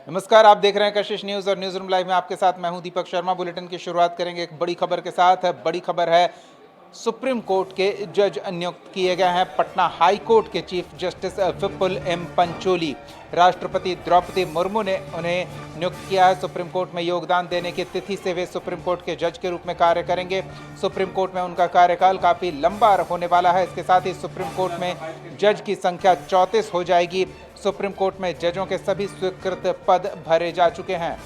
नमस्कार, आप देख रहे हैं कशिश न्यूज़ और न्यूज़ रूम लाइव में आपके साथ मैं हूं दीपक शर्मा। बुलेटिन की शुरुआत करेंगे एक बड़ी खबर के साथ। बड़ी खबर है, सुप्रीम कोर्ट के जज नियुक्त किए गए हैं। पटना हाई कोर्ट के चीफ जस्टिस विपुल एम पंचोली, राष्ट्रपति द्रौपदी मुर्मू ने उन्हें नियुक्त किया है। सुप्रीम कोर्ट में योगदान देने की तिथि से वे सुप्रीम कोर्ट के जज के रूप में कार्य करेंगे। सुप्रीम कोर्ट में उनका कार्यकाल काफ़ी लंबा होने वाला है। इसके साथ ही सुप्रीम कोर्ट में जज की संख्या 34 हो जाएगी। सुप्रीम कोर्ट में जजों के सभी स्वीकृत पद भरे जा चुके हैं।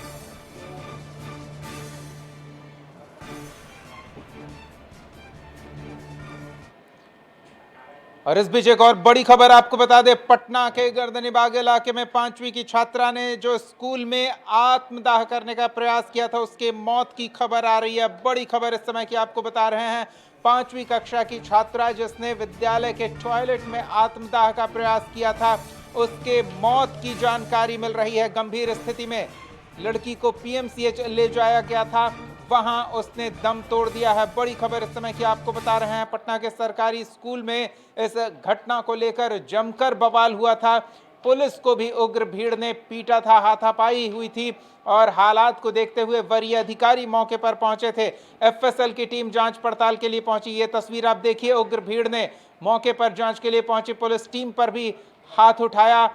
और इस बीच एक और बड़ी खबर आपको बता दें, पटना के गर्दनीबाग इलाके में 5वीं की छात्रा ने जो स्कूल में आत्मदाह करने का प्रयास किया था, उसके मौत की खबर आ रही है। बड़ी खबर इस समय की आपको बता रहे हैं। 5वीं कक्षा की छात्रा जिसने विद्यालय के टॉयलेट में आत्मदाह का प्रयास किया था, उसके मौत की जानकारी मिल रही है। गंभीर स्थिति में लड़की को पीएमसीएच ले जाया गया था, वहां उसने दम तोड़ दिया है। बड़ी खबर इस समय की आपको बता रहे हैं। पटना के सरकारी स्कूल में इस घटना को लेकर जमकर बवाल हुआ था। पुलिस को भी उग्र भीड़ ने पीटा था, हाथापाई हुई थी और हालात को देखते हुए वरीय अधिकारी मौके पर पहुंचे थे। एफएसएल की टीम जांच पड़ताल के लिए पहुंची। ये तस्वीर आप देखिए, उग्र भीड़ ने मौके पर जांच के लिए पहुंची पुलिस टीम पर भी हाथ उठाया,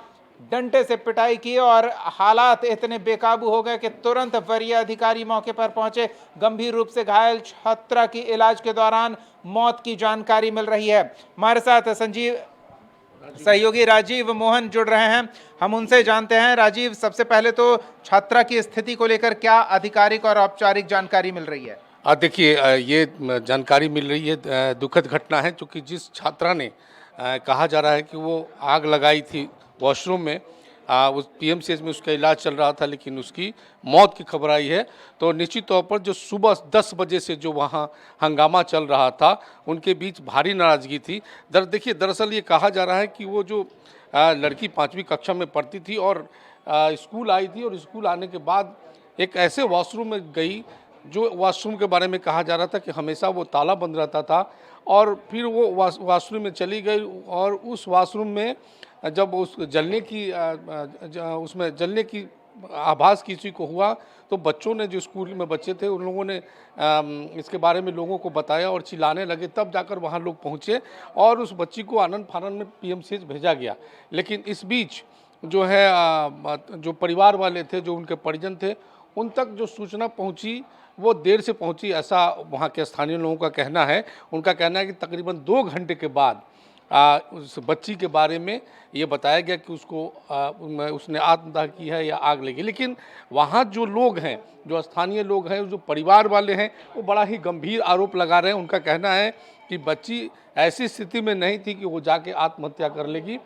डंडे से पिटाई की और हालात इतने बेकाबू हो गए कि तुरंत वरीय अधिकारी मौके पर पहुंचे। गंभीर रूप से घायल छात्रा की इलाज के दौरान मौत की जानकारी मिल रही है। हमारे साथ सहयोगी राजीव मोहन जुड़ रहे हैं, हम उनसे जानते हैं। राजीव, सबसे पहले तो छात्रा की स्थिति को लेकर क्या आधिकारिक और औपचारिक जानकारी मिल रही है? देखिए, ये जानकारी मिल रही है, दुखद घटना है, क्योंकि जिस छात्रा ने कहा जा रहा है कि वो आग लगाई थी वॉशरूम में, उस पीएमसीएच में उसका इलाज चल रहा था, लेकिन उसकी मौत की खबर आई है। तो निश्चित तौर पर जो सुबह 10 बजे से जो वहाँ हंगामा चल रहा था, उनके बीच भारी नाराज़गी थी। देखिए, दरअसल ये कहा जा रहा है कि वो जो लड़की 5वीं कक्षा में पढ़ती थी और स्कूल आई थी, और स्कूल आने के बाद एक ऐसे वॉशरूम में गई जो वॉशरूम के बारे में कहा जा रहा था कि हमेशा वो ताला बंद रहता था, और फिर वो वॉशरूम में चली गई, और उस वॉशरूम में जब उस उसमें जलने की आभास किसी को हुआ, तो बच्चों ने, जो स्कूल में बच्चे थे, उन लोगों ने इसके बारे में लोगों को बताया और चिल्लाने लगे। तब जाकर वहाँ लोग पहुँचे और उस बच्ची को आनंद फानन में पीएमसीएच भेजा गया। लेकिन इस बीच जो है जो परिवार वाले थे, जो उनके परिजन थे, उन तक जो सूचना पहुंची वो देर से पहुंची, ऐसा वहां के स्थानीय लोगों का कहना है। उनका कहना है कि तकरीबन 2 घंटे के बाद उस बच्ची के बारे में ये बताया गया कि उसने आत्मदाह की है या आग लगी। लेकिन वहाँ जो लोग हैं, जो स्थानीय लोग हैं, जो परिवार वाले हैं, वो बड़ा ही गंभीर आरोप लगा रहे हैं। उनका कहना है कि बच्ची ऐसी स्थिति में नहीं थी कि वो जाके आत्महत्या कर लेगी।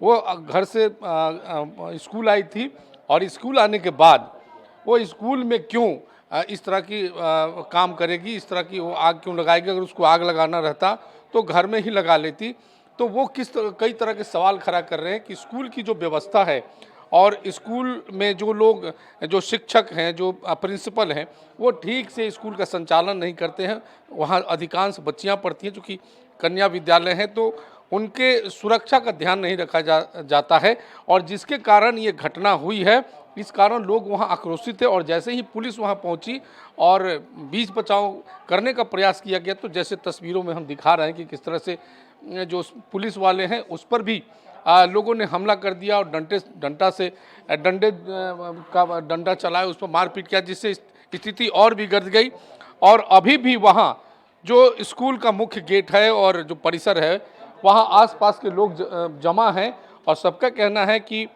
वो घर से स्कूल आई थी, और स्कूल आने के बाद वो स्कूल में क्यों इस तरह की काम करेगी, इस तरह की वो आग क्यों लगाएगी? अगर उसको आग लगाना रहता तो घर में ही लगा लेती। तो वो कई तरह के सवाल खड़ा कर रहे हैं कि स्कूल की जो व्यवस्था है, और स्कूल में जो लोग, जो शिक्षक हैं, जो प्रिंसिपल हैं, वो ठीक से स्कूल का संचालन नहीं करते हैं। वहाँ अधिकांश बच्चियाँ पढ़ती हैं, चूँकि कन्या विद्यालय हैं, तो उनके सुरक्षा का ध्यान नहीं रखा जाता है, और जिसके कारण ये घटना हुई है। इस कारण लोग वहाँ आक्रोशित थे, और जैसे ही पुलिस वहाँ पहुँची और बीच बचाव करने का प्रयास किया गया, तो जैसे तस्वीरों में हम दिखा रहे हैं कि किस तरह से जो पुलिस वाले हैं उस पर भी लोगों ने हमला कर दिया, और डंडा चलाया, उस पर मारपीट किया, जिससे स्थिति और बिगड़ गई। और अभी भी वहाँ जो स्कूल का मुख्य गेट है और जो परिसर है, वहाँ आसपास के लोग जमा हैं, और सबका कहना है कि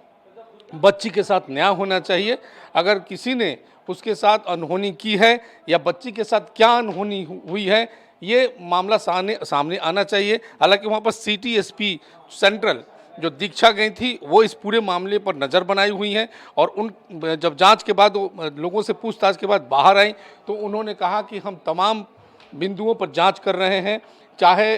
बच्ची के साथ न्याय होना चाहिए। अगर किसी ने उसके साथ अनहोनी की है, या बच्ची के साथ क्या अनहोनी हुई है, ये मामला सामने आना चाहिए। हालांकि वहाँ पर सिटी एसपी सेंट्रल जो दीक्षा गई थी, वो इस पूरे मामले पर नज़र बनाई हुई हैं, और जब जांच के बाद लोगों से पूछताछ के बाद बाहर आई, तो उन्होंने कहा कि हम तमाम बिंदुओं पर जांच कर रहे हैं, चाहे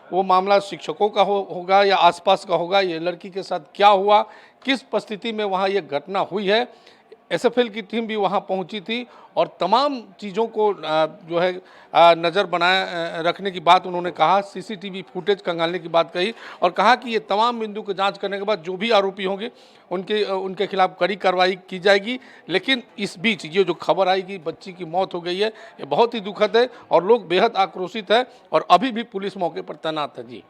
वो मामला शिक्षकों का होगा या आसपास का होगा, ये लड़की के साथ क्या हुआ, किस परिस्थिति में वहाँ ये घटना हुई है, एसएफएल की टीम भी वहां पहुंची थी और तमाम चीज़ों को जो है नज़र बनाए रखने की बात उन्होंने कहा, सीसीटीवी फुटेज खंगालने की बात कही और कहा कि ये तमाम बिंदु की जांच करने के बाद जो भी आरोपी होंगे उनके खिलाफ कड़ी कार्रवाई की जाएगी। लेकिन इस बीच ये जो खबर आई कि बच्ची की मौत हो गई है, ये बहुत ही दुखद है और लोग बेहद आक्रोशित है और अभी भी पुलिस मौके पर तैनात है। जी,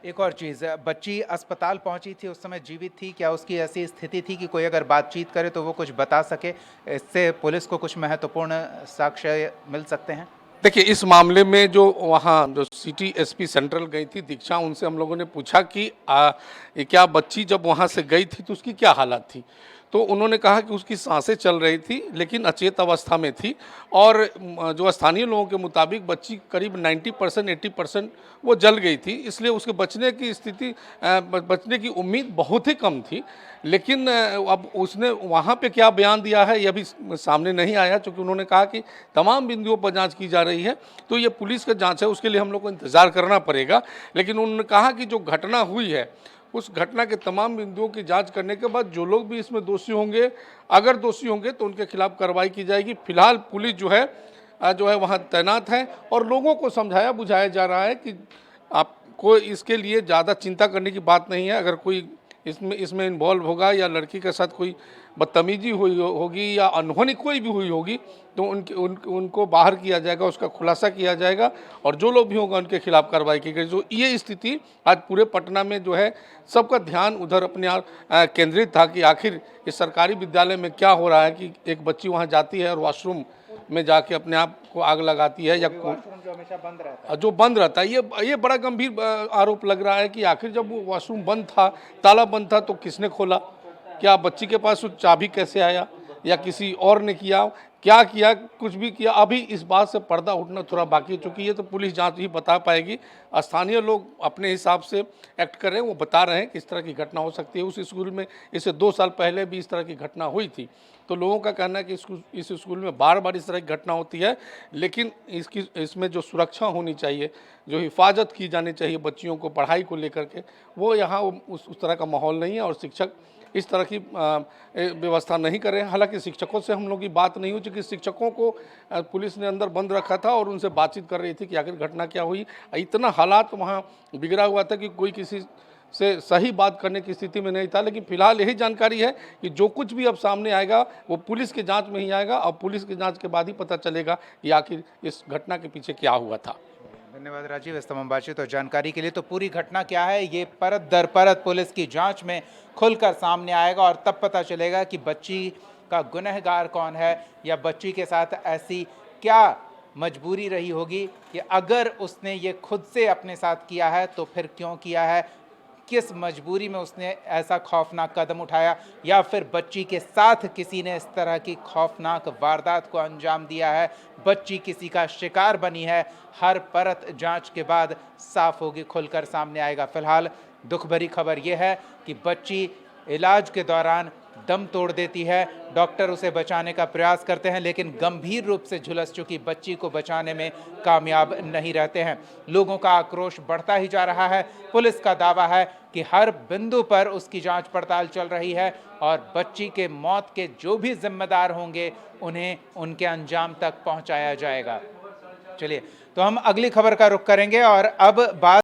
एक और चीज़, बच्ची अस्पताल पहुंची थी, उस समय जीवित थी क्या? उसकी ऐसी स्थिति थी कि कोई अगर बातचीत करे तो वो कुछ बता सके? इससे पुलिस को कुछ महत्वपूर्ण साक्ष्य मिल सकते हैं? देखिए इस मामले में जो वहाँ जो सिटी एसपी सेंट्रल गई थी दीक्षा, उनसे हम लोगों ने पूछा कि ये क्या बच्ची जब वहाँ से गई थी तो उसकी क्या हालत थी, तो उन्होंने कहा कि उसकी सांसें चल रही थी लेकिन अचेत अवस्था में थी और जो स्थानीय लोगों के मुताबिक बच्ची करीब 90% 80% वो जल गई थी, इसलिए उसके बचने की स्थिति बचने की उम्मीद बहुत ही कम थी। लेकिन अब उसने वहाँ पे क्या बयान दिया है यह भी सामने नहीं आया, क्योंकि उन्होंने कहा कि तमाम बिंदुओं पर जांच की जा रही है, तो ये पुलिस का जांच है, उसके लिए हम लोग को इंतज़ार करना पड़ेगा। लेकिन उन्होंने कहा कि जो घटना हुई है उस घटना के तमाम बिंदुओं की जांच करने के बाद जो लोग भी इसमें दोषी होंगे, अगर दोषी होंगे तो उनके खिलाफ कार्रवाई की जाएगी। फिलहाल पुलिस जो है वहाँ तैनात है और लोगों को समझाया बुझाया जा रहा है कि आपको इसके लिए ज़्यादा चिंता करने की बात नहीं है। अगर कोई इसमें इन्वॉल्व होगा या लड़की के साथ कोई बदतमीजी हुई होगी या अनहोनी कोई भी हुई होगी तो उनको बाहर किया जाएगा, उसका खुलासा किया जाएगा और जो लोग भी होगा उनके खिलाफ कार्रवाई की गई। जो ये स्थिति आज पूरे पटना में जो है सबका ध्यान उधर अपने आप केंद्रित था कि आखिर इस सरकारी विद्यालय में क्या हो रहा है कि एक बच्ची वहाँ जाती है और वॉशरूम में जाके अपने आप को आग लगाती है या वॉशरूम जो हमेशा बंद रहता है, जो बंद रहता है। ये बड़ा गंभीर आरोप लग रहा है कि आखिर जब वो वॉशरूम बंद था, ताला बंद था, तो किसने खोला? क्या बच्ची के पास वो चाबी कैसे आया या किसी और ने किया? क्या किया? कुछ भी किया? अभी इस बात से पर्दा उठना थोड़ा बाकी है, चूँकि ये तो पुलिस जांच ही बता पाएगी। स्थानीय लोग अपने हिसाब से एक्ट कर रहे हैं, वो बता रहे हैं कि इस तरह की घटना हो सकती है। उस स्कूल में इससे 2 साल पहले भी इस तरह की घटना हुई थी, तो लोगों का कहना है कि इस स्कूल में बार-बार इस तरह की घटना होती है, लेकिन इसमें जो सुरक्षा होनी चाहिए, जो हिफाजत की जानी चाहिए बच्चियों को पढ़ाई को लेकर के, वो यहाँ उस तरह का माहौल नहीं है और शिक्षक इस तरह की व्यवस्था नहीं कर रहे हैं। हालांकि शिक्षकों से हम लोग की बात नहीं हुई, क्योंकि शिक्षकों को पुलिस ने अंदर बंद रखा था और उनसे बातचीत कर रही थी कि आखिर घटना क्या हुई। इतना हालात वहाँ बिगड़ा हुआ था कि कोई किसी से सही बात करने की स्थिति में नहीं था। लेकिन फिलहाल यही जानकारी है कि जो कुछ भी अब सामने आएगा वो पुलिस की जांच में ही आएगा और पुलिस की जांच के बाद ही पता चलेगा कि आखिर इस घटना के पीछे क्या हुआ था। धन्यवाद राजीव, इस तमाम बातचीत और जानकारी के लिए। तो पूरी घटना क्या है ये परत दर परत पुलिस की जांच में खुलकर सामने आएगा और तब पता चलेगा कि बच्ची का गुनहगार कौन है या बच्ची के साथ ऐसी क्या मजबूरी रही होगी कि अगर उसने ये खुद से अपने साथ किया है तो फिर क्यों किया है, किस मजबूरी में उसने ऐसा खौफनाक कदम उठाया या फिर बच्ची के साथ किसी ने इस तरह की खौफनाक वारदात को अंजाम दिया है, बच्ची किसी का शिकार बनी है। हर परत जांच के बाद साफ होगी, खुलकर सामने आएगा। फिलहाल दुख भरी खबर यह है कि बच्ची इलाज के दौरान दम तोड़ देती है। डॉक्टर उसे बचाने का प्रयास करते हैं लेकिन गंभीर रूप से झुलस चुकी बच्ची को बचाने में कामयाब नहीं रहते हैं। लोगों का आक्रोश बढ़ता ही जा रहा है। पुलिस का दावा है कि हर बिंदु पर उसकी जांच पड़ताल चल रही है और बच्ची के मौत के जो भी जिम्मेदार होंगे उन्हें उनके अंजाम तक पहुंचाया जाएगा। चलिए, तो हम अगली खबर का रुख करेंगे और अब बात